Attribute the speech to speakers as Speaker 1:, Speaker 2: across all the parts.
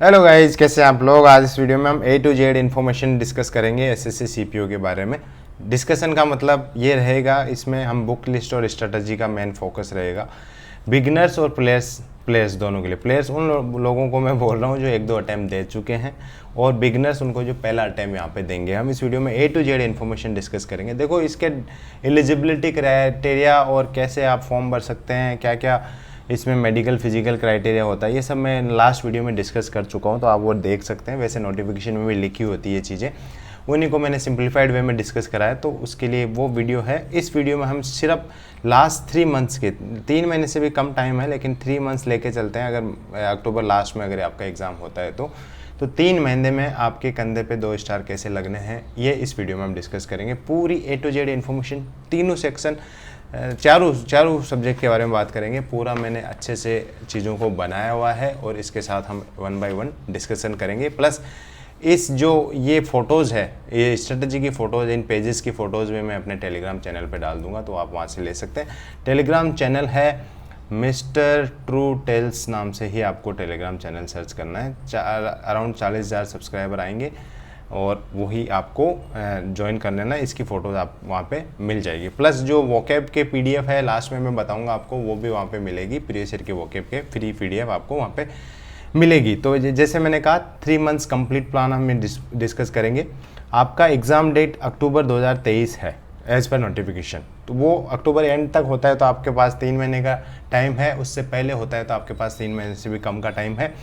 Speaker 1: Hello guys, कैसे हैं आप लोग। आज इस वीडियो में हम A to Z information discuss करेंगे एसएससी सीपीओ के बारे में। डिस्कशन का मतलब ये रहेगा, इसमें हम बुक लिस्ट और स्ट्रेटजी का मेन फोकस रहेगा बिगिनर्स और प्लेयर्स दोनों के लिए। प्लेयर्स उन लोगों को मैं बोल रहा हूँ जो एक दो अटैम्प्ट दे चुके हैं, और बिगिनर्स उनको जो पहला अटैम्प्ट यहाँ पे देंगे। हम इस वीडियो में A to Z information discuss करेंगे। देखो, इसके एलिजिबिलिटी क्राइटेरिया और कैसे आप फॉर्म भर सकते हैं, क्या क्या इसमें मेडिकल फिजिकल क्राइटेरिया होता है, ये सब मैं लास्ट वीडियो में डिस्कस कर चुका हूँ, तो आप वो देख सकते हैं। वैसे नोटिफिकेशन में भी लिखी होती है ये चीज़ें, उन्हीं को मैंने सिंप्लीफाइड वे में डिस्कस कराया, तो उसके लिए वो वीडियो है। इस वीडियो में हम सिर्फ लास्ट 3 मंथ्स के, 3 महीने से भी कम टाइम है लेकिन 3 मंथ्स लेके चलते हैं। अगर अक्टूबर लास्ट में अगर आपका एग्ज़ाम होता है तो 3 महीने में आपके कंधे पे 2 स्टार कैसे लगने हैं, ये इस वीडियो में हम डिस्कस करेंगे। पूरी A to Z इन्फॉर्मेशन, तीनों सेक्शन, चारों सब्जेक्ट के बारे में बात करेंगे। पूरा मैंने अच्छे से चीज़ों को बनाया हुआ है और इसके साथ हम 1 बाय 1 डिस्कशन करेंगे। प्लस इस जो ये फ़ोटोज़ है, ये स्ट्रेटजी की फ़ोटोज़, इन पेजेस की फ़ोटोज़ भी मैं अपने टेलीग्राम चैनल पे डाल दूंगा, तो आप वहाँ से ले सकते हैं। टेलीग्राम चैनल है मिस्टर ट्रू टेल्स, नाम से ही आपको टेलीग्राम चैनल सर्च करना है। अराउंड 40,000 सब्सक्राइबर आएंगे और वही आपको ज्वाइन कर लेना। इसकी फ़ोटोज़ आप वहाँ पे मिल जाएगी। प्लस जो वोकैब के PDF है, लास्ट में मैं बताऊँगा आपको, वो भी वहाँ पे मिलेगी। प्रीवियस ईयर के वोकैब के फ्री PDF आपको वहाँ पे मिलेगी। तो जैसे मैंने कहा, 3 मंथ्स कंप्लीट प्लान हम डिस्कस करेंगे। आपका एग्ज़ाम डेट अक्टूबर 2023 है एज़ पर नोटिफिकेशन, तो वो अक्टूबर एंड तक होता है तो आपके पास 3 महीने का टाइम है। उससे पहले होता है तो आपके पास 3 महीने से भी कम का टाइम है।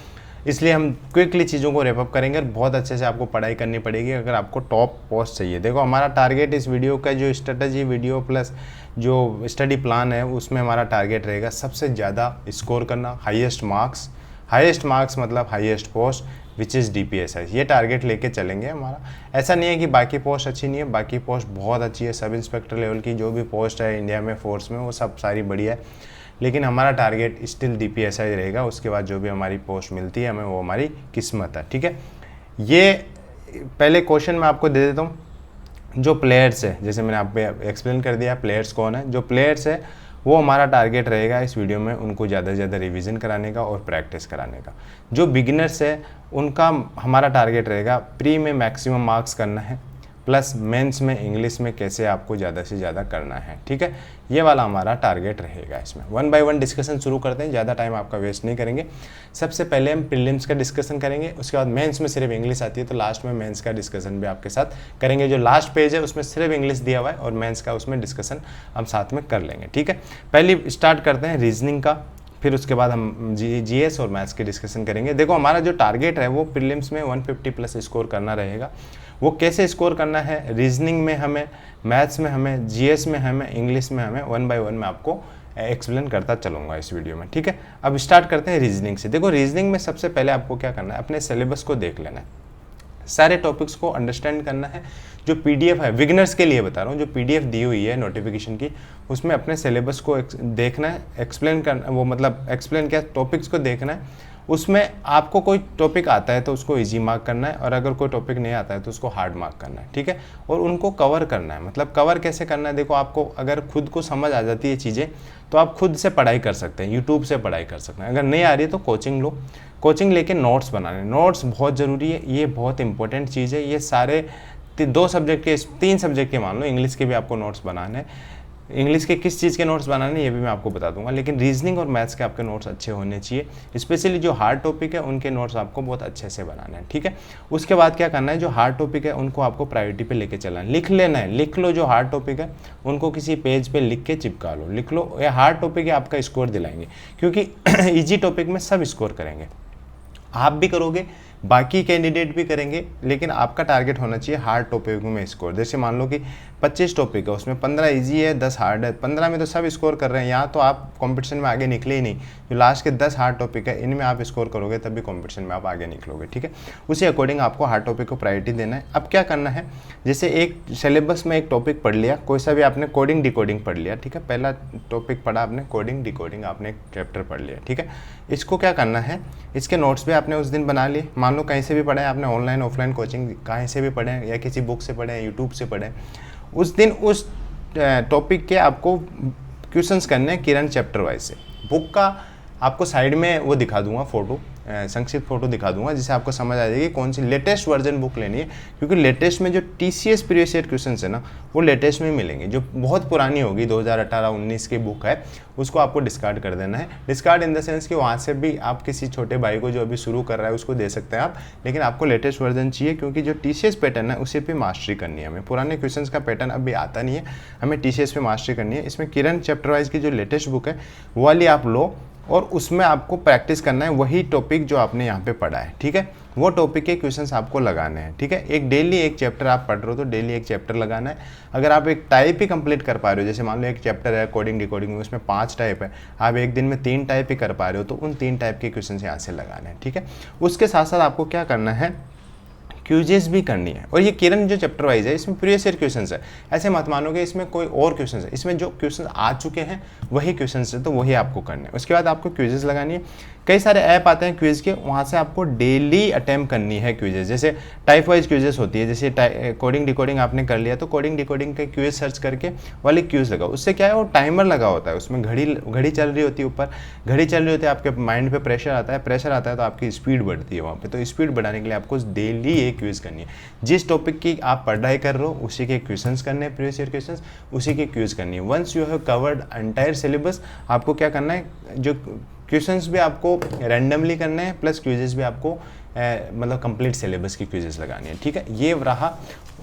Speaker 1: इसलिए हम क्विकली चीज़ों को रेपअप करेंगे और बहुत अच्छे से आपको पढ़ाई करनी पड़ेगी अगर आपको टॉप पोस्ट चाहिए। देखो, हमारा टारगेट इस वीडियो का, जो स्ट्रेटजी वीडियो प्लस जो स्टडी प्लान है, उसमें हमारा टारगेट रहेगा सबसे ज़्यादा स्कोर करना, हाईएस्ट मार्क्स मतलब highest post which is DPSI। ये टारगेट लेके चलेंगे हमारा। ऐसा नहीं है कि बाकी पोस्ट अच्छी नहीं है, बाकी पोस्ट बहुत अच्छी है। सब इंस्पेक्टर लेवल की जो भी पोस्ट है इंडिया में फोर्स में, वो सब सारी बढ़िया है, लेकिन हमारा टारगेट स्टिल DPSI रहेगा। उसके बाद जो भी हमारी पोस्ट मिलती है हमें, वो हमारी किस्मत है। ठीक है, ये पहले क्वेश्चन मैं आपको दे देता हूँ। जो प्लेयर्स है, जैसे मैंने आप पे एक्सप्लेन कर दिया प्लेयर्स कौन है। जो प्लेयर्स है वो हमारा टारगेट रहेगा इस वीडियो में उनको ज़्यादा से ज़्यादा रिवीजन कराने का और प्रैक्टिस कराने का। जो बिगिनर्स है उनका हमारा टारगेट रहेगा प्री में मैक्सिमम मार्क्स करना है, प्लस मेंस में इंग्लिश में कैसे आपको ज़्यादा से ज़्यादा करना है। ठीक है, ये वाला हमारा टारगेट रहेगा। इसमें 1 बाय 1 डिस्कशन शुरू करते हैं, ज़्यादा टाइम आपका वेस्ट नहीं करेंगे। सबसे पहले हम प्रीलिम्स का डिस्कशन करेंगे, उसके बाद मेंस में सिर्फ इंग्लिश आती है तो लास्ट में मेंस का डिस्कशन भी आपके साथ करेंगे। जो लास्ट पेज है उसमें सिर्फ इंग्लिश दिया हुआ है और मेंस का उसमें डिस्कशन हम साथ में कर लेंगे। ठीक है, पहले स्टार्ट करते हैं रीजनिंग का, फिर उसके बाद हम GS और मैथ्स की डिस्कशन करेंगे। देखो, हमारा जो टारगेट है वो प्रीलिम्स में 150 प्लस स्कोर करना रहेगा। वो कैसे स्कोर करना है, रीजनिंग में हमें, मैथ्स में हमें, GS में हमें, इंग्लिश में हमें, 1 बाय 1 में आपको एक्सप्लेन करता चलूँगा इस वीडियो में। ठीक है, अब स्टार्ट करते हैं रीजनिंग से। देखो, रीजनिंग में सबसे पहले आपको क्या करना है, अपने सिलेबस को देख लेना है, सारे टॉपिक्स को अंडरस्टैंड करना है। जो PDF है, बिगिनर्स के लिए बता रहा हूँ, जो PDF दी हुई है नोटिफिकेशन की, उसमें अपने सिलेबस को देखना है, एक्सप्लेन करना, वो मतलब एक्सप्लेन क्या, टॉपिक्स को देखना है। उसमें आपको कोई टॉपिक आता है तो उसको इजी मार्क करना है, और अगर कोई टॉपिक नहीं आता है तो उसको हार्ड मार्क करना है। ठीक है, और उनको कवर करना है। मतलब कवर कैसे करना है, देखो, आपको अगर खुद को समझ आ जाती है चीज़ें तो आप खुद से पढ़ाई कर सकते हैं, यूट्यूब से पढ़ाई कर सकते हैं। अगर नहीं आ रही है तो कोचिंग लो, कोचिंग लेके नोट्स बनाने। नोट्स बहुत ज़रूरी है, ये बहुत इंपॉर्टेंट चीज़ है। ये सारे 2 सब्जेक्ट के, 3 सब्जेक्ट के मान लो, इंग्लिश के भी आपको नोट्स बनाने हैं। इंग्लिश के किस चीज़ के नोट्स बनाने ये भी मैं आपको बता दूंगा, लेकिन रीजनिंग और मैथ्स के आपके नोट्स अच्छे होने चाहिए। स्पेशली जो हार्ड टॉपिक है उनके नोट्स आपको बहुत अच्छे से बनाना है। ठीक है, उसके बाद क्या करना है, जो हार्ड टॉपिक है उनको आपको प्रायोरिटी पे लेके चलना है, लिख लेना है। लिख लो, जो हार्ड टॉपिक है उनको किसी पेज पे लिख के चिपका लो, लिख लो। ये हार्ड टॉपिक है, आपका स्कोर दिलाएंगे, क्योंकि ईजी टॉपिक में सब स्कोर करेंगे, आप भी करोगे, बाकी कैंडिडेट भी करेंगे, लेकिन आपका टारगेट होना चाहिए हार्ड टॉपिक में स्कोर। जैसे मान लो कि 25 टॉपिक है, उसमें 15 इजी है, 10 हार्ड है। 15 में तो सब स्कोर कर रहे हैं, यहाँ तो आप कंपटीशन में आगे निकले ही नहीं। जो लास्ट के 10 हार्ड टॉपिक है, इनमें आप स्कोर करोगे तभी कंपटीशन में आप आगे निकलोगे। ठीक है, उसी अकॉर्डिंग आपको हार्ड टॉपिक को प्रायोरिटी देना है। अब क्या करना है, जैसे एक सिलेबस में एक टॉपिक पढ़ लिया, कोई सा भी आपने कोडिंग डिकोडिंग पढ़ लिया। ठीक है, पहला टॉपिक पढ़ा आपने कोडिंग डिकोडिंग, आपने एक चैप्टर पढ़ लिया। ठीक है, इसको क्या करना है, इसके नोट्स भी आपने उस दिन बना लिए। मान लो कहीं से भी पढ़े आपने, ऑनलाइन ऑफलाइन कोचिंग कहीं से भी पढ़े, या किसी बुक से पढ़े, यूट्यूब से पढ़े, उस दिन उस टॉपिक के आपको क्वेश्चंस करने हैं किरण चैप्टर वाइज से। बुक का आपको साइड में वो दिखा दूंगा फोटो, संक्षिप्त फोटो दिखा दूंगा जिससे आपको समझ आ जाएगी कौन सी लेटेस्ट वर्जन बुक लेनी है, क्योंकि लेटेस्ट में जो TCS प्रीवियस ईयर क्वेश्चन है ना वो लेटेस्ट में मिलेंगे। जो बहुत पुरानी होगी 2018-19 की बुक है उसको आपको डिस्कार्ड कर देना है। डिस्कार्ड इन द सेंस कि वहाँ से भी आप किसी छोटे भाई को जो अभी शुरू कर रहा है उसको दे सकते हैं आप, लेकिन आपको लेटेस्ट वर्जन चाहिए क्योंकि जो TCS पैटर्न है उसी पे मास्टरी करनी है हमें। पुराने क्वेश्चंस का पैटर्न अभी आता नहीं है, हमें TCS पे मास्टरी करनी है। इसमें किरण चैप्टर वाइज की जो लेटेस्ट बुक है वो वाली आप लो और उसमें आपको प्रैक्टिस करना है वही टॉपिक जो आपने यहाँ पे पढ़ा है, ठीक है। वो टॉपिक के क्वेश्चंस आपको लगाने हैं, ठीक है। एक डेली एक चैप्टर आप पढ़ रहे हो तो डेली एक चैप्टर लगाना है। अगर आप एक टाइप ही कंप्लीट कर पा रहे हो, जैसे मान लो एक चैप्टर है कोडिंग डिकोडिंग में, उसमें 5 टाइप है, आप एक दिन में 3 टाइप ही कर पा रहे हो तो उन 3 टाइप के क्वेश्चन यहाँ से लगाने हैं, ठीक है। उसके साथ साथ आपको क्या करना है, क्यूजेस भी करनी है। और ये किरण जो चैप्टर वाइज है इसमें प्रीवियस ईयर क्वेश्चंस है, ऐसे मत मानोगे इसमें कोई और क्वेश्चंस है, इसमें जो क्वेश्चंस आ चुके हैं वही क्वेश्चंस है तो वही आपको करने हैं। उसके बाद आपको क्यूजेस लगानी है। कई सारे ऐप आते हैं क्विज के, वहाँ से आपको डेली अटेम्प्ट करनी है क्विजेस। जैसे टाइप वाइज क्विजेस होती है, जैसे कोडिंग डिकोडिंग आपने कर लिया तो कोडिंग डिकोडिंग के क्यूज सर्च करके वाली क्यूज लगाओ। उससे क्या है वो टाइमर लगा होता है, उसमें घड़ी चल रही होती है, ऊपर घड़ी चल रही होती है, आपके माइंड पे प्रेशर आता है तो आपकी स्पीड बढ़ती है वहाँ पे। तो स्पीड बढ़ाने के लिए आपको डेली एक क्विज करनी है। जिस टॉपिक की आप पढ़ाई कर रहे हो उसी के क्वेश्चंस करने हैं, प्रीवियस ईयर क्वेश्चंस उसी के क्यूज करनी है। Once you have covered entire syllabus, आपको क्या करना है, जो क्वेश्चंस भी आपको रैंडमली करने हैं प्लस क्विजेस भी आपको मतलब कंप्लीट सिलेबस की क्विजेस लगानी है, ठीक है। ये रहा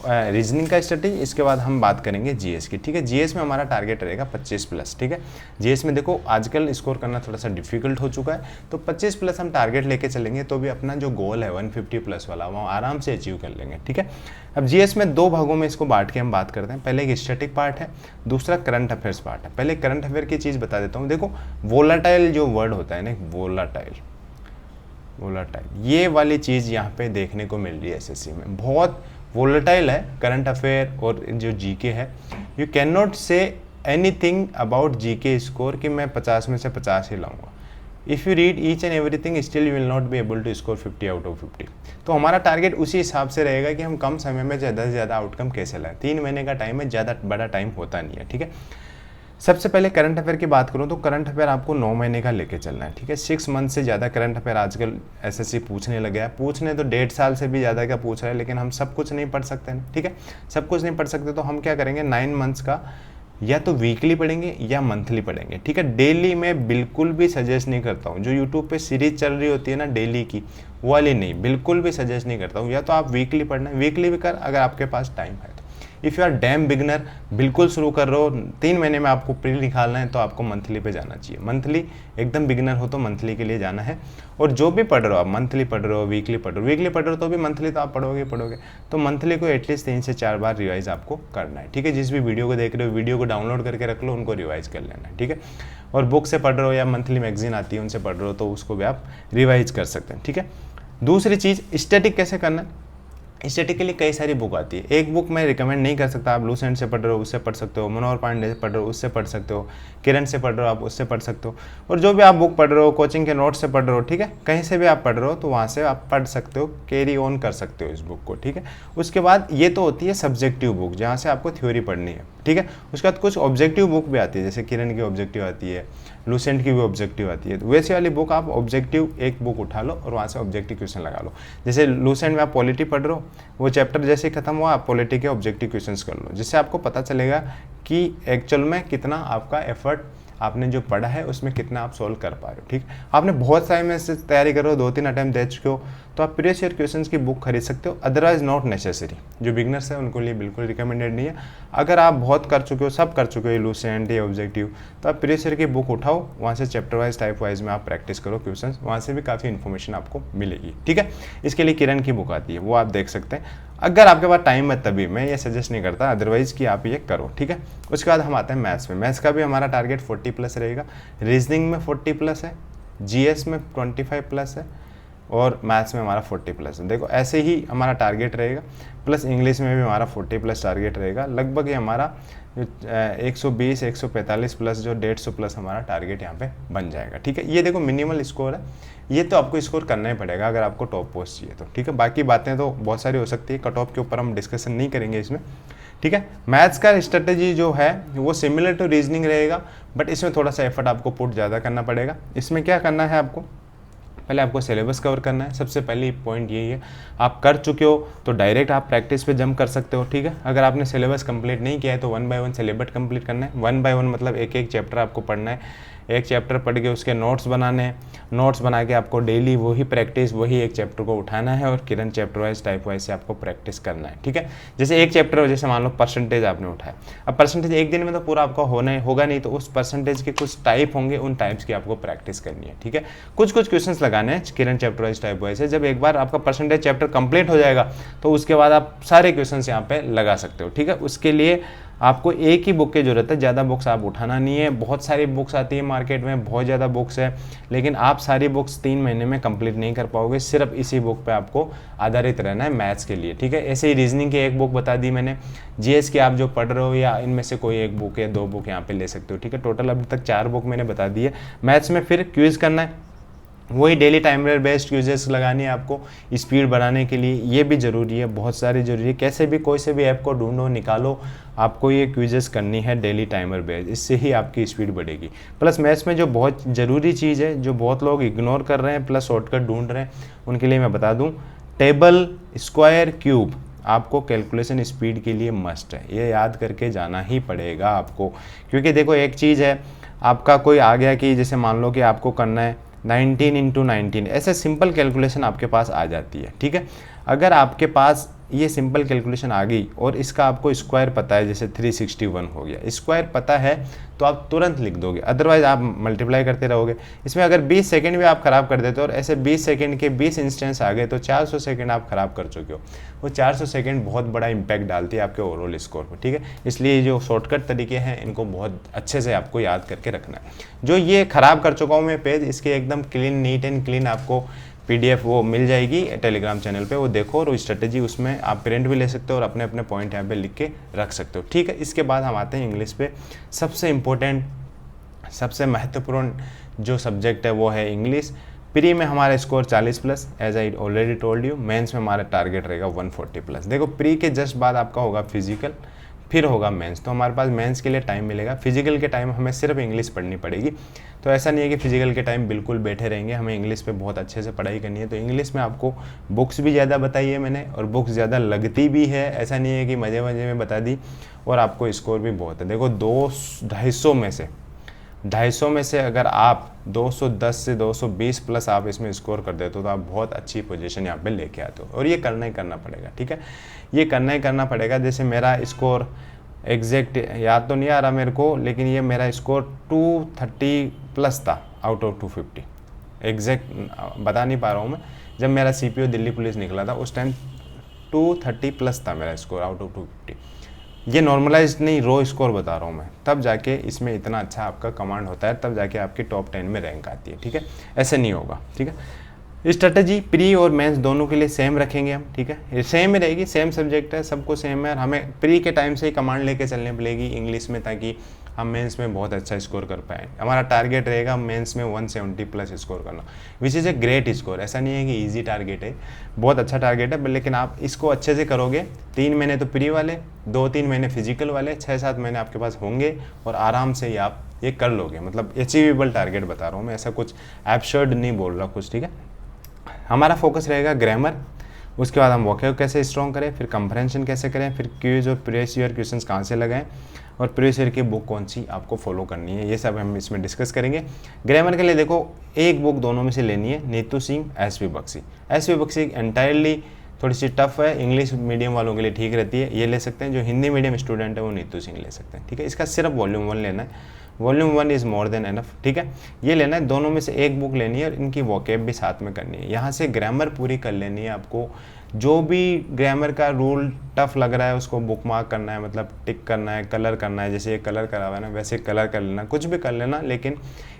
Speaker 1: रीजनिंग का स्ट्रेटेजी। इसके बाद हम बात करेंगे जीएस की, ठीक है। जीएस में हमारा टारगेट रहेगा 25+, ठीक है। जीएस में देखो आजकल स्कोर करना थोड़ा सा डिफिकल्ट हो चुका है, तो 25+ हम टारगेट लेके चलेंगे तो भी अपना जो गोल है 150+ वाला वो आराम से अचीव कर लेंगे, ठीक है। अब जीएस में 2 भागों में इसको बांट के हम बात करते हैं। पहले एक स्टैटिक पार्ट है, दूसरा करंट अफेयर्स पार्ट है। पहले करंट अफेयर की चीज़ बता देता हूँ। देखो वोलाटाइल जो वर्ड होता है ना, वोलाटाइल ये वाली चीज़ यहाँ पे देखने को मिल रही है एसएससी में, बहुत वोलेटाइल है करंट अफेयर और जो जीके है। You can not say anything about GK score कि मैं 50 में से 50 ही लाऊंगा। If you read each and everything still you will not be able to score 50 out of 50। तो हमारा टारगेट उसी हिसाब से रहेगा कि हम कम समय में ज़्यादा से ज़्यादा आउटकम कैसे लाएं। 3 महीने का टाइम है, ज़्यादा बड़ा टाइम होता नहीं है, ठीक है। सबसे पहले करंट अफेयर की बात करूं तो करंट अफेयर आपको 9 महीने का लेके चलना है, ठीक है। 6 मंथ से ज़्यादा करंट अफेयर आजकल एसएससी पूछने लगे हैं। पूछने तो 1.5 साल से भी ज़्यादा का पूछ रहा है, लेकिन हम सब कुछ नहीं पढ़ सकते हैं, ठीक है। सब कुछ नहीं पढ़ सकते तो हम क्या करेंगे, 9 मंथ्स का या तो वीकली पढ़ेंगे या मंथली पढ़ेंगे, ठीक है। डेली मैं बिल्कुल भी सजेस्ट नहीं करता हूँ। जो यूट्यूब पे सीरीज चल रही होती है ना डेली की, वो वाली नहीं, बिल्कुल भी सजेस्ट नहीं करता हूँ। या तो आप वीकली पढ़ना, वीकली भी कर अगर आपके पास टाइम है तो। If you are damn beginner, बिल्कुल शुरू कर रहे हो, 3 महीने में आपको प्री निकालना है तो आपको मंथली पे जाना चाहिए। मंथली एकदम बिगनर हो तो मंथली के लिए जाना है। और जो भी पढ़ रहे हो आप, मंथली पढ़ रहे हो, वीकली पढ़ रहे हो तो भी मंथली तो आप पढ़ोगे तो मंथली को एटलीस्ट 3 से 4 बार रिवाइज आपको करना है, ठीक है। जिस भी वीडियो को देख रहे हो वीडियो को डाउनलोड करके रख लो, उनको रिवाइज कर लेना है, ठीक है। और बुक से पढ़ रहे हो या मंथली मैगजीन आती है उनसे पढ़ रहे हो तो उसको भी आप रिवाइज कर सकते हैं, ठीक है। दूसरी चीज़ स्टैटिक कैसे करना है। स्टैटिक के लिए कई सारी बुक आती है। एक बुक मैं रिकमेंड नहीं कर सकता, आप लूसेंट से पढ़ रहे हो उससे पढ़ सकते हो, मनोहर पांडे से पढ़ रहे हो उससे पढ़ सकते हो, किरण से पढ़ रहे हो आप उससे पढ़ सकते हो। और जो भी आप बुक पढ़ रहे हो, कोचिंग के नोट्स से पढ़ रहे हो, ठीक है, कहीं से भी आप पढ़ रहे हो तो वहाँ से आप पढ़ सकते हो, कैरी ऑन कर सकते हो इस बुक को, ठीक है। उसके बाद ये तो होती है सब्जेक्टिव बुक जहाँ से आपको थ्योरी पढ़नी है, ठीक है। उसके बाद कुछ ऑब्जेक्टिव बुक भी आती है, जैसे किरण की ऑब्जेक्टिव आती है, लूसेंट की भी ऑब्जेक्टिव आती है। तो वैसी वाली बुक आप ऑब्जेक्टिव एक बुक उठा लो और वहाँ से ऑब्जेक्टिव क्वेश्चन लगा लो। जैसे लूसेंट में आप पॉलिटी पढ़ रहे हो, वो चैप्टर जैसे खत्म हुआ आप पॉलिटी के ऑब्जेक्टिव क्वेश्चंस कर लो, जिससे आपको पता चलेगा कि एक्चुअल में कितना आपका एफर्ट आपने जो पढ़ा है उसमें कितना आप सॉल्व कर पा रहे हो, ठीक। आपने बहुत सारे में से तैयारी कर रहे हो, 2-3 अटैम्प्ट दे चुके हो तो आप प्रीवियस ईयर क्वेश्चंस की बुक खरीद सकते हो। Otherwise not necessary. जो बिगनर्स है उनको लिए बिल्कुल रिकमेंडेड नहीं है। अगर आप बहुत कर चुके हो, सब कर चुके हो लूसेंट या ऑब्जेक्टिव, तो आप प्रीवियस ईयर की बुक उठाओ, वहाँ से चैप्टर वाइज टाइप वाइज में आप प्रैक्टिस करो क्वेश्चन, वहाँ से भी काफ़ी इन्फॉर्मेशन आपको मिलेगी, ठीक है। इसके लिए किरण की बुक आती है, वो आप देख सकते हैं अगर आपके पास टाइम है तभी। मैं ये सजेस्ट नहीं करता अदरवाइज कि आप ये करो, ठीक है। उसके बाद हम आते हैं मैथ्स में। मैथ्स का भी हमारा टारगेट 40+ रहेगा, रीजनिंग में 40+ है, जीएस में 25+ है और मैथ्स में हमारा 40+ है। देखो ऐसे ही हमारा टारगेट रहेगा, प्लस इंग्लिश में भी हमारा 40+ टारगेट रहेगा। लगभग ये हमारा 120, 145 प्लस जो 150+ हमारा टारगेट यहाँ पे बन जाएगा, ठीक है। ये देखो मिनिमल स्कोर है, ये तो आपको स्कोर करना ही पड़ेगा अगर आपको टॉप पोस्ट चाहिए तो, ठीक है। बाकी बातें तो बहुत सारी हो सकती है, कट ऑफ के ऊपर हम डिस्कशन नहीं करेंगे इसमें, ठीक है। मैथ्स का स्ट्रेटेजी जो है वो सिमिलर टू रीजनिंग रहेगा, बट इसमें थोड़ा सा एफर्ट आपको पुट ज़्यादा करना पड़ेगा। इसमें क्या करना है आपको, पहले आपको सिलेबस कवर करना है। सबसे पहली पॉइंट यही है, आप कर चुके हो तो डायरेक्ट आप प्रैक्टिस पे जंप कर सकते हो, ठीक है। अगर आपने सिलेबस कंप्लीट नहीं किया है तो 1 बाय 1 सिलेबस कंप्लीट करना है। 1 बाय 1 मतलब एक एक चैप्टर आपको पढ़ना है, एक चैप्टर पढ़ के उसके नोट्स बनाने हैं, नोट्स बना के आपको डेली वही प्रैक्टिस, वही एक चैप्टर को उठाना है और किरण चैप्टर वाइज टाइप वाइज से आपको प्रैक्टिस करना है, ठीक है। जैसे एक चैप्टर हो, जैसे मान लो परसेंटेज आपने उठाया, अब परसेंटेज एक दिन में तो पूरा आपका होगा नहीं, तो उस परसेंटेज के कुछ टाइप होंगे, उन टाइप्स की आपको प्रैक्टिस करनी है, ठीक है। कुछ क्वेश्चंस लगाने हैं किरण चैप्टर वाइज टाइप वाइज है। जब एक बार आपका परसेंटेज चैप्टर कंप्लीट हो जाएगा तो उसके बाद आप सारे क्वेश्चंस यहाँ पे लगा सकते हो, ठीक है। उसके लिए आपको एक ही बुक की जरूरत है, ज़्यादा बुक्स आप उठाना नहीं है। बहुत सारी बुक्स आती है मार्केट में, बहुत ज़्यादा बुक्स है, लेकिन आप सारी बुक्स 3 महीने में कंप्लीट नहीं कर पाओगे। सिर्फ इसी बुक पे आपको आधारित रहना है मैथ्स के लिए, ठीक है। ऐसे ही रीजनिंग की एक बुक बता दी मैंने, जीएस की आप जो पढ़ रहे हो या इनमें से कोई एक बुक या 2 बुक यहाँ पे ले सकते हो, ठीक है। टोटल अभी तक 4 बुक मैंने बता दी है। मैथ्स में फिर क्विज करना है, वही डेली टाइमर बेस्ड क्यूजेस लगानी है आपको स्पीड बढ़ाने के लिए, ये भी ज़रूरी है, बहुत सारी ज़रूरी है। कैसे भी कोई से भी ऐप को ढूंढो, निकालो, आपको ये क्यूजेस करनी है डेली टाइमर बेस्ड, इससे ही आपकी स्पीड बढ़ेगी। प्लस मैथ्स में जो बहुत ज़रूरी चीज़ है, जो बहुत लोग इग्नोर कर रहे हैं प्लस शॉर्टकट ढूंढ रहे हैं, उनके लिए मैं बता दूँ, टेबल, स्क्वायर, क्यूब आपको कैलकुलेशन स्पीड के लिए मस्ट है, ये याद करके जाना ही पड़ेगा आपको। क्योंकि देखो एक चीज़ है, आपका कोई आ गया कि जैसे मान लो कि आपको करना है 19 × 19, ऐसे सिंपल कैलकुलेशन आपके पास आ जाती है, ठीक है। अगर आपके पास ये सिंपल कैलकुलेशन आ गई और इसका आपको स्क्वायर पता है, जैसे 361 हो गया, स्क्वायर पता है तो आप तुरंत लिख दोगे, अदरवाइज आप मल्टीप्लाई करते रहोगे। इसमें अगर 20 सेकंड भी आप ख़राब कर देते हो और ऐसे 20 सेकंड के 20 इंस्टेंस आ गए तो 400 सेकंड आप ख़राब कर चुके हो। वो 400 सेकंड बहुत बड़ा इंपैक्ट डालती है आपके ओवरऑल स्कोर पर, ठीक है। इसलिए जो शॉर्टकट तरीके हैं इनको बहुत अच्छे से आपको याद करके रखना है। जो ये ख़राब कर चुका हूँ मैं पेज, इसके एकदम क्लीन, नीट एंड क्लीन आपको PDF वो मिल जाएगी टेलीग्राम चैनल पे, वो देखो और स्ट्रेटेजी उसमें आप प्रिंट भी ले सकते हो और अपने अपने पॉइंट यहाँ पे लिख के रख सकते हो, ठीक है। इसके बाद हम आते हैं इंग्लिश पे। सबसे इम्पोर्टेंट, सबसे महत्वपूर्ण जो सब्जेक्ट है वो है इंग्लिश। प्री में हमारा score 40+, as I already told you. Mains में हमारा टारगेट रहेगा 140+। देखो प्री के जस्ट बाद आपका होगा फिजिकल, फिर होगा मेंस, तो हमारे पास मेंस के लिए टाइम मिलेगा। फिजिकल के टाइम हमें सिर्फ इंग्लिश पढ़नी पड़ेगी, तो ऐसा नहीं है कि फिजिकल के टाइम बिल्कुल बैठे रहेंगे, हमें इंग्लिश पे बहुत अच्छे से पढ़ाई करनी है। तो इंग्लिश में आपको बुक्स भी ज़्यादा बताई है मैंने और बुक्स ज़्यादा लगती भी है, ऐसा नहीं है कि मज़े मज़े में बता दी। और आपको स्कोर भी बहुत है। देखो 250 में से अगर आप 210 से 220+ आप इसमें स्कोर कर देते हो तो आप बहुत अच्छी पोजीशन यहाँ पे लेके आते हो, और ये करना ही करना पड़ेगा, ठीक है। ये करना ही करना पड़ेगा। जैसे मेरा स्कोर एग्जैक्ट याद तो नहीं आ रहा मेरे को, लेकिन ये मेरा स्कोर 230+ था आउट ऑफ 250, एग्जैक्ट बता नहीं पा रहा हूँ मैं। जब मेरा CPO दिल्ली पुलिस निकला था उस टाइम 230+ था मेरा स्कोर आउट ऑफ 250। ये नॉर्मलाइज नहीं, रो स्कोर बता रहा हूँ मैं। तब जाके इसमें इतना अच्छा आपका कमांड होता है, तब जाके आपकी टॉप 10 में रैंक आती है, ठीक है। ऐसे नहीं होगा, ठीक है। स्ट्रेटजी प्री और मेंस दोनों के लिए सेम रखेंगे हम, ठीक है। ये सेम ही रहेगी, सेम सब्जेक्ट है, सबको सेम है। और हमें प्री के टाइम से ही कमांड लेके चलने पड़ेगी इंग्लिश में, ताकि हम मेंस में बहुत अच्छा स्कोर कर पाएँ। हमारा टारगेट रहेगा मेंस में 170+ स्कोर करना, which is a great score. ऐसा नहीं है कि ईजी टारगेट है, बहुत अच्छा टारगेट है, लेकिन आप इसको अच्छे से करोगे। 3 महीने तो प्री वाले, 2-3 महीने फिजिकल वाले, 6-7 महीने आपके पास होंगे और आराम से ही आप ये कर लोगे। मतलब अचीवेबल टारगेट बता रहा हूँ मैं, ऐसा कुछ एब्सर्ड नहीं बोल रहा कुछ, ठीक है। हमारा फोकस रहेगा ग्रामर, उसके बाद हम वोकैब कैसे स्ट्रॉन्ग करें, फिर कंप्रहेंशन कैसे करें, फिर क्विज और प्रीवियस ईयर क्वेश्चंस कहाँ से लगाएं, और प्रीवियस ईयर की बुक कौन सी आपको फॉलो करनी है, ये सब हम इसमें डिस्कस करेंगे। ग्रामर के लिए देखो एक बुक दोनों में से लेनी है, Neetu Singh, SV Bakshi. SV Bakshi entirely थोड़ी सी टफ है, इंग्लिश मीडियम वालों के लिए ठीक रहती है, ये ले सकते हैं। जो हिंदी मीडियम स्टूडेंट है वो नीतू सिंह ले सकते हैं, ठीक है। इसका सिर्फ वॉल्यूम 1 लेना है, volume 1 is more than enough, ठीक है। ये लेना है, दोनों में से एक बुक लेनी है और इनकी वोकैब भी साथ में करनी है। यहाँ से ग्रामर पूरी कर लेनी है आपको। जो भी ग्रामर का रूल टफ लग रहा है उसको बुक मार्क करना है, मतलब टिक करना है, कलर करना है। जैसे ये कलर करा हुआ है ना, वैसे कलर कर लेना, कुछ भी कर लेना, लेकिन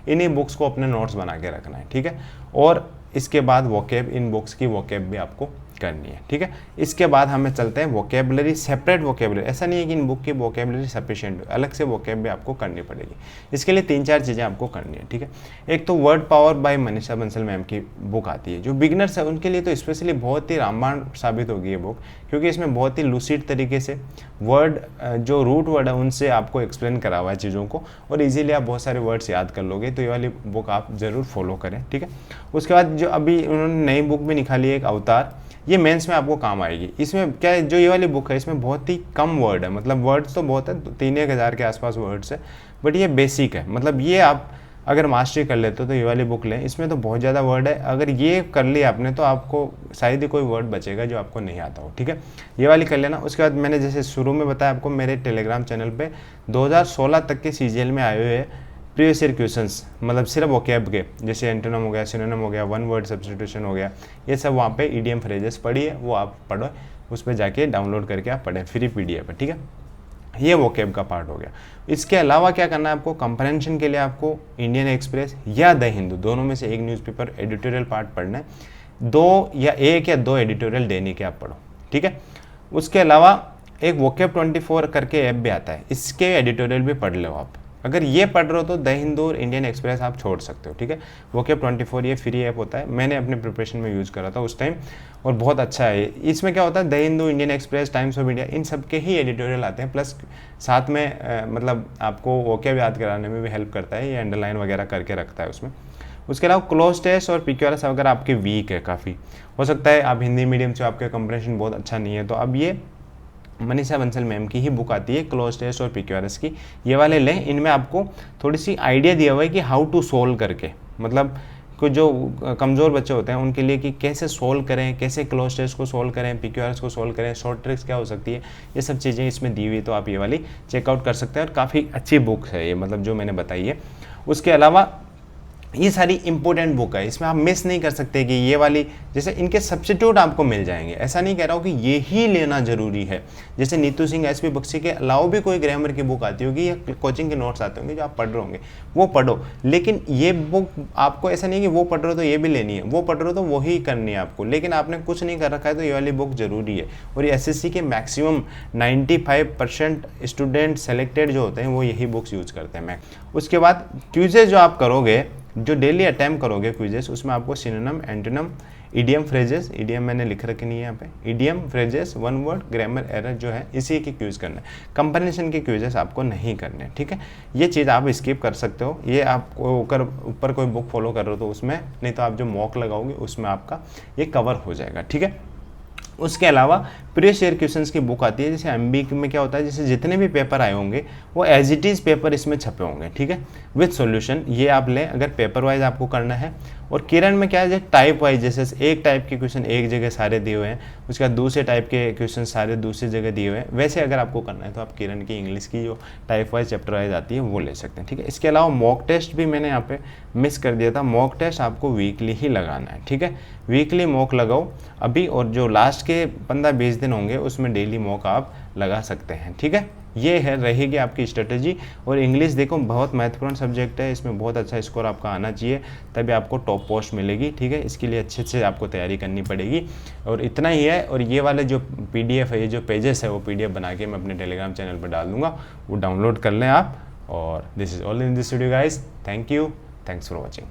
Speaker 1: इन्हीं बुक्स को अपने नोट्स बना के रखना है, ठीक है। और इसके बाद वोकैब, इन बुक्स की वोकैब भी आपको करनी है, ठीक है। इसके बाद हमें चलते हैं वोकेबलरी, सेपरेट वोकेबलरी। ऐसा नहीं है कि इन बुक की वोकेबलरी सफिशिएंट, अलग से वोकेब भी आपको करनी पड़ेगी। इसके लिए 3-4 चीज़ें आपको करनी है, ठीक है। एक तो word power bye Manisha Bansal ma'am की बुक आती है, जो बिगनर्स है उनके लिए तो स्पेशली बहुत ही रामबाण साबित होगी ये बुक, क्योंकि इसमें बहुत ही लूसिड तरीके से वर्ड, जो रूट वर्ड है उनसे आपको एक्सप्लेन करा हुआ है चीज़ों को, और इजीली आप बहुत सारे वर्ड्स याद कर लोगे। तो ये वाली बुक आप ज़रूर फॉलो करें, ठीक है। उसके बाद जो अभी उन्होंने नई बुक भी निकाली है, एक अवतार, ये मेंस में आपको काम आएगी। इसमें क्या है, जो ये वाली बुक है इसमें बहुत ही कम वर्ड है, मतलब वर्ड्स तो बहुत है, 3-1 हज़ार के आसपास वर्ड्स है, बट ये बेसिक है। मतलब ये आप अगर मास्टरी कर लेते हो तो ये वाली बुक लें, इसमें तो बहुत ज़्यादा वर्ड है। अगर ये कर लिया आपने तो आपको शायद ही कोई वर्ड बचेगा जो आपको नहीं आता हो, ठीक है। ये वाली कर लेना। उसके बाद मैंने जैसे शुरू में बताया आपको, मेरे टेलीग्राम चैनल पे 2016 तक के सीजीएल में आए हुए प्रीवियस ईयर क्वेश्चंस, मतलब सिर्फ वोकैब के, जैसे एंटोनिम हो गया, सिनोनिम हो गया, वन वर्ड सब्स्टिट्यूशन हो गया, ये सब वहाँ पे ईडीएम फ्रेजेस पढ़िए, वो आप पढ़ो, उस पर जाके डाउनलोड करके आप पढ़ें, फ्री पीडीएफ है, ठीक है। ये वोकैब का पार्ट हो गया। इसके अलावा क्या करना है आपको, कंप्रहेंशन के लिए आपको इंडियन एक्सप्रेस या द हिंदू, दोनों में से एक न्यूज़पेपर एडिटोरियल पार्ट पढ़ना है। 2 या 1 या 2 एडिटोरियल देने के आप पढ़ो, ठीक है। उसके अलावा एक वोकैब 24 करके ऐप भी आता है, इसके एडिटोरियल भी पढ़ लो आप। अगर ये पढ़ रहे हो तो द हिंदू और इंडियन एक्सप्रेस आप छोड़ सकते हो, ठीक है। वोकैब 24 ये फ्री ऐप होता है, मैंने अपने प्रिपरेशन में यूज़ करा था उस टाइम, और बहुत अच्छा है। इसमें क्या होता है, the Hindu, Indian Express, Times of India, इन सब के ही एडिटोरियल आते हैं, प्लस साथ में मतलब आपको वोकैब याद कराने में भी हेल्प करता है, ये अंडरलाइन वगैरह करके रखता है उसमें। उसके अलावा क्लोज टेस्ट और पीक्यूआरएस अगर आपके वीक है, काफ़ी हो सकता है आप हिंदी मीडियम से आपका कंप्रेशन बहुत अच्छा नहीं है, तो अब ये मनीषा बंसल मैम की ही बुक आती है क्लोज टेस्ट और पीक्यूआरएस की, ये वाले लें। इनमें आपको थोड़ी सी आइडिया दिया हुआ है कि हाउ टू सोल्व करके, मतलब कुछ जो कमज़ोर बच्चे होते हैं उनके लिए कि कैसे सोल्व करें, कैसे क्लोज टेस्ट को सोल्व करें, पीक्यूआरएस को सोल्व करें, शॉर्ट ट्रिक्स क्या हो सकती है, ये सब चीज़ें इसमें दी हुई, तो आप ये वाली चेकआउट कर सकते हैं, और काफ़ी अच्छी बुक है ये, मतलब जो मैंने बताई है। उसके अलावा ये सारी इंपॉर्टेंट बुक है, इसमें आप मिस नहीं कर सकते कि ये वाली, जैसे इनके सब्स्टिट्यूट आपको मिल जाएंगे, ऐसा नहीं कह रहा हूँ कि ये ही लेना जरूरी है। जैसे नीतू सिंह एसपी बख्शी के अलावा भी कोई ग्रामर की बुक आती होगी या कोचिंग के नोट्स आते होंगे जो आप पढ़ रहे होंगे, वो पढ़ो। लेकिन ये बुक आपको ऐसा नहीं कि वो पढ़ रहे हो तो ये भी लेनी है, वो पढ़ रहे हो तो वही करनी है आपको, लेकिन आपने कुछ नहीं कर रखा है तो ये वाली बुक जरूरी है। और ये एसएससी के मैक्सिमम 95% स्टूडेंट सेलेक्टेड जो होते हैं वो यही बुक्स यूज करते हैं। उसके बाद क्विज़ेज जो आप करोगे, जो डेली अटैम्प्ट करोगे क्विजेस, उसमें आपको synonym, antonym, EDM phrases, EDM मैंने लिख रखे नहीं है यहाँ पे, EDM phrases, one word, grammar error जो है इसी के क्यूज करना है। कंपैरिजन के क्यूजेस आपको नहीं करने, ठीक है। ये चीज़ आप स्किप कर सकते हो, ये आपको ऊपर कोई बुक फॉलो कर रहे हो तो उसमें, नहीं तो आप जो मॉक लगाओगे उसमें आपका ये कवर हो जाएगा, ठीक है। उसके अलावा प्रीवियस ईयर क्वेश्चंस की बुक आती है, जैसे एमबी में क्या होता है, जैसे जितने भी पेपर आए होंगे वो एज इट इज़ पेपर इसमें छपे होंगे, ठीक है, विद सॉल्यूशन। ये आप लें अगर पेपर वाइज आपको करना है। और किरण में क्या है, जैसे टाइप वाइज, जैसे एक टाइप के क्वेश्चन एक जगह सारे दिए हुए हैं, उसके बाद दूसरे टाइप के क्वेश्चन सारे दूसरी जगह दिए हुए हैं, वैसे अगर आपको करना है तो आप किरण की इंग्लिश की जो टाइप वाइज चैप्टर वाइज आती है वो ले सकते हैं, ठीक है। इसके अलावा मॉक टेस्ट भी मैंने यहाँ पे मिस कर दिया था, मॉक टेस्ट आपको वीकली ही लगाना है, ठीक है। वीकली मॉक लगाओ अभी, और जो लास्ट के 15-20 दिन होंगे उसमें डेली मॉक आप लगा सकते हैं, ठीक है। ये है रहेगी आपकी स्ट्रेटेजी। और इंग्लिश देखो बहुत महत्वपूर्ण सब्जेक्ट है, इसमें बहुत अच्छा स्कोर आपका आना चाहिए, तभी आपको टॉप पोस्ट मिलेगी, ठीक है। इसके लिए अच्छे से आपको तैयारी करनी पड़ेगी, और इतना ही है। और ये वाले जो पीडीएफ है, ये जो पेजेस है, वो पीडीएफ बना के मैं अपने टेलीग्राम चैनल पर डाल दूंगा, वो डाउनलोड कर लें आप। और this is all in this video guys, thank you, thanks for watching.